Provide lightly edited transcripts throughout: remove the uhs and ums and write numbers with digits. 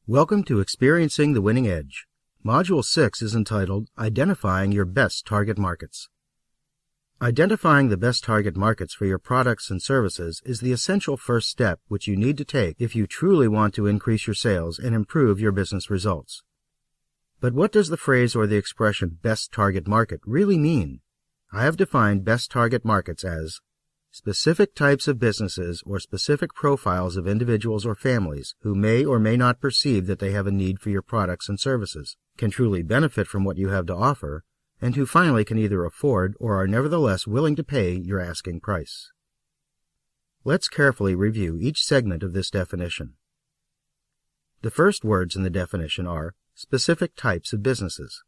Welcome to Experiencing the Winning Edge. Module 6 is entitled Identifying Your Best Target Markets. Identifying the best target markets for your products and services is the essential first step which you need to take if you truly want to increase your sales and improve your business results. But what does the phrase or the expression best target market really mean? I have defined best target markets as specific types of businesses or specific profiles of individuals or families who may or may not perceive that they have a need for your products and services, can truly benefit from what you have to offer, and who finally can either afford or are nevertheless willing to pay your asking price. Let's carefully review each segment of this definition. The first words in the definition are specific types of businesses.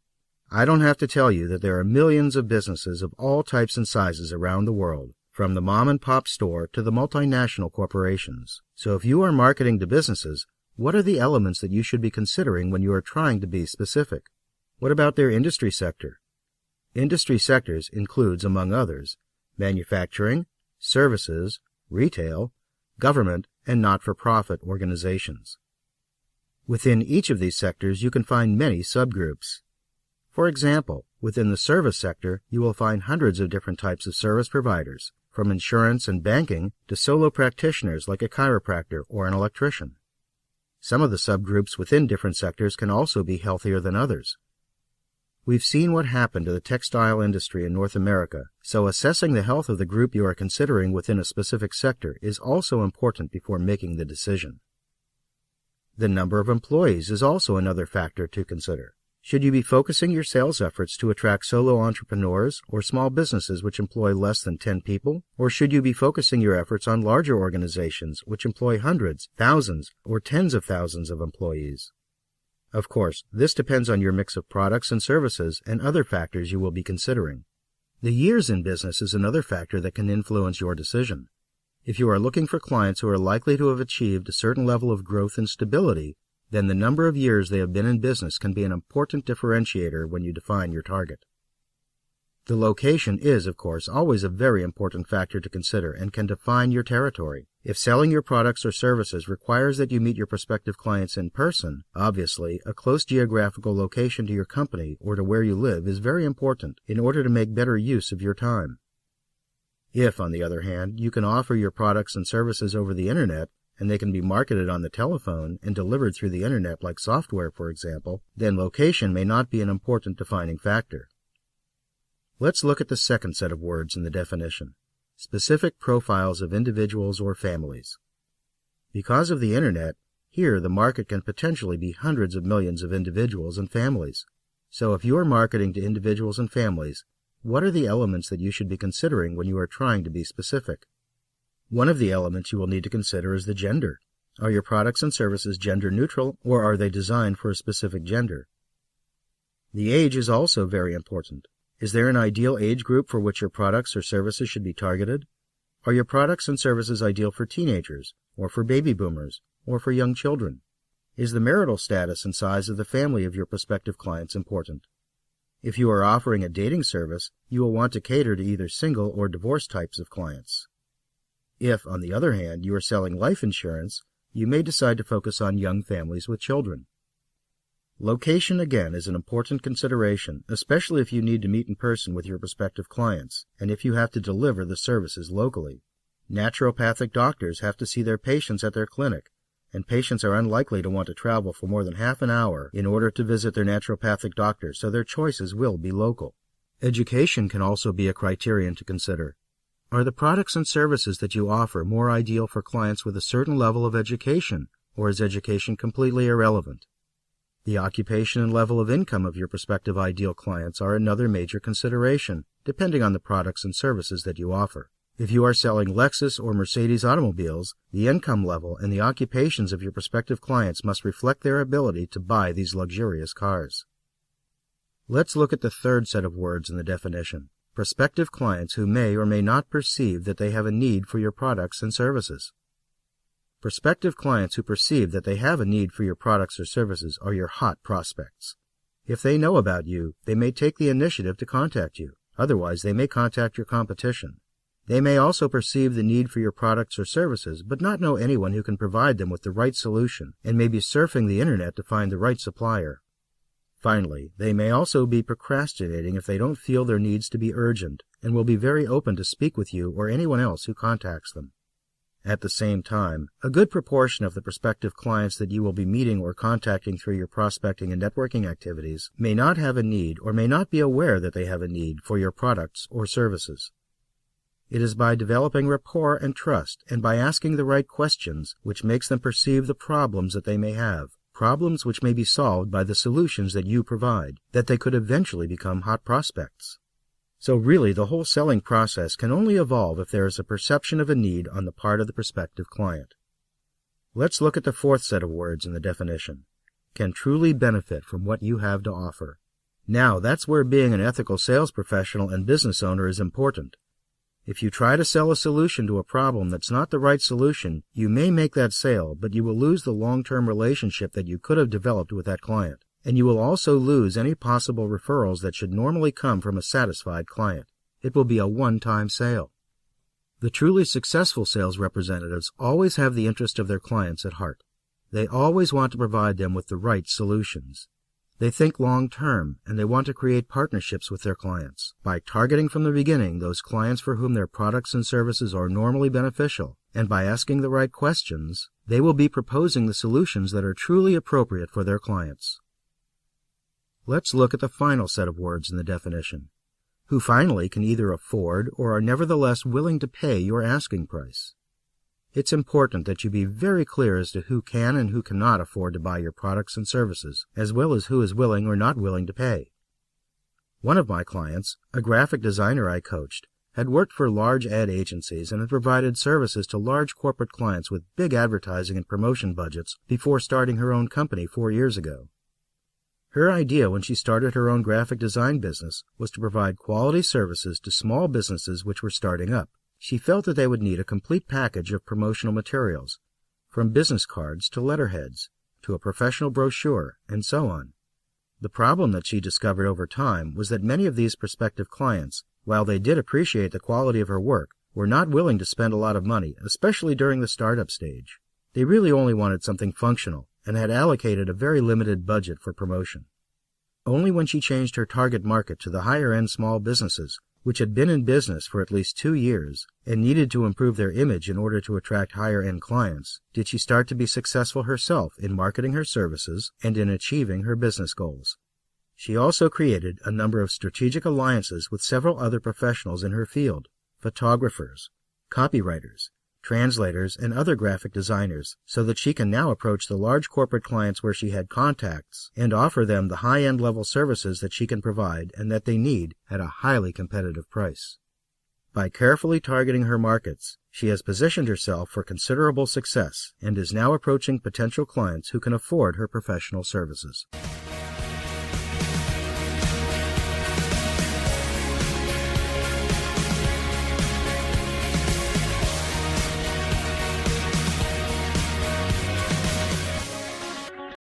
I don't have to tell you that there are millions of businesses of all types and sizes around the world, from the mom-and-pop store to the multinational corporations. So if you are marketing to businesses, what are the elements that you should be considering when you are trying to be specific? What about their industry sector? Industry sectors includes, among others, manufacturing, services, retail, government, and not-for-profit organizations. Within each of these sectors, you can find many subgroups. For example, within the service sector, you will find hundreds of different types of service providers, from insurance and banking to solo practitioners like a chiropractor or an electrician. Some of the subgroups within different sectors can also be healthier than others. We've seen what happened to the textile industry in North America, so assessing the health of the group you are considering within a specific sector is also important before making the decision. The number of employees is also another factor to consider. Should you be focusing your sales efforts to attract solo entrepreneurs or small businesses which employ less than 10 people? Or should you be focusing your efforts on larger organizations which employ hundreds, thousands, or tens of thousands of employees? Of course, this depends on your mix of products and services and other factors you will be considering. The years in business is another factor that can influence your decision. If you are looking for clients who are likely to have achieved a certain level of growth and stability, then the number of years they have been in business can be an important differentiator when you define your target. The location is, of course, always a very important factor to consider and can define your territory. If selling your products or services requires that you meet your prospective clients in person, obviously, a close geographical location to your company or to where you live is very important in order to make better use of your time. If, on the other hand, you can offer your products and services over the Internet, and they can be marketed on the telephone and delivered through the Internet like software, for example, then location may not be an important defining factor. Let's look at the second set of words in the definition, specific profiles of individuals or families. Because of the Internet, here the market can potentially be hundreds of millions of individuals and families. So if you are marketing to individuals and families, what are the elements that you should be considering when you are trying to be specific? One of the elements you will need to consider is the gender. Are your products and services gender neutral, or are they designed for a specific gender? The age is also very important. Is there an ideal age group for which your products or services should be targeted? Are your products and services ideal for teenagers, or for baby boomers, or for young children? Is the marital status and size of the family of your prospective clients important? If you are offering a dating service, you will want to cater to either single or divorced types of clients. If, on the other hand, you are selling life insurance, you may decide to focus on young families with children. Location, again, is an important consideration, especially if you need to meet in person with your prospective clients, and if you have to deliver the services locally. Naturopathic doctors have to see their patients at their clinic, and patients are unlikely to want to travel for more than half an hour in order to visit their naturopathic doctor, so their choices will be local. Education can also be a criterion to consider. Are the products and services that you offer more ideal for clients with a certain level of education, or is education completely irrelevant? The occupation and level of income of your prospective ideal clients are another major consideration, depending on the products and services that you offer. If you are selling Lexus or Mercedes automobiles, the income level and the occupations of your prospective clients must reflect their ability to buy these luxurious cars. Let's look at the third set of words in the definition. Prospective clients who may or may not perceive that they have a need for your products and services. Prospective clients who perceive that they have a need for your products or services are your hot prospects. If they know about you, they may take the initiative to contact you. Otherwise, they may contact your competition. They may also perceive the need for your products or services, but not know anyone who can provide them with the right solution, and may be surfing the internet to find the right supplier. Finally, they may also be procrastinating if they don't feel their needs to be urgent, and will be very open to speak with you or anyone else who contacts them. At the same time, a good proportion of the prospective clients that you will be meeting or contacting through your prospecting and networking activities may not have a need or may not be aware that they have a need for your products or services. It is by developing rapport and trust and by asking the right questions which makes them perceive the problems that they may have, problems which may be solved by the solutions that you provide, that they could eventually become hot prospects. So really, the whole selling process can only evolve if there is a perception of a need on the part of the prospective client. Let's look at the fourth set of words in the definition. Can truly benefit from what you have to offer. Now, that's where being an ethical sales professional and business owner is important. If you try to sell a solution to a problem that's not the right solution, you may make that sale, but you will lose the long-term relationship that you could have developed with that client. And you will also lose any possible referrals that should normally come from a satisfied client. It will be a one-time sale. The truly successful sales representatives always have the interest of their clients at heart. They always want to provide them with the right solutions. They think long-term, and they want to create partnerships with their clients. By targeting from the beginning those clients for whom their products and services are normally beneficial, and by asking the right questions, they will be proposing the solutions that are truly appropriate for their clients. Let's look at the final set of words in the definition. Who finally can either afford or are nevertheless willing to pay your asking price. It's important that you be very clear as to who can and who cannot afford to buy your products and services, as well as who is willing or not willing to pay. One of my clients, a graphic designer I coached, had worked for large ad agencies and had provided services to large corporate clients with big advertising and promotion budgets before starting her own company 4 years ago. Her idea when she started her own graphic design business was to provide quality services to small businesses which were starting up. She felt that they would need a complete package of promotional materials, from business cards to letterheads, to a professional brochure, and so on. The problem that she discovered over time was that many of these prospective clients, while they did appreciate the quality of her work, were not willing to spend a lot of money, especially during the startup stage. They really only wanted something functional, and had allocated a very limited budget for promotion. Only when she changed her target market to the higher-end small businesses, which had been in business for at least 2 years and needed to improve their image in order to attract higher-end clients, did she start to be successful herself in marketing her services and in achieving her business goals. She also created a number of strategic alliances with several other professionals in her field, photographers, copywriters, translators, and other graphic designers, so that she can now approach the large corporate clients where she had contacts and offer them the high-end level services that she can provide and that they need at a highly competitive price. By carefully targeting her markets, she has positioned herself for considerable success and is now approaching potential clients who can afford her professional services.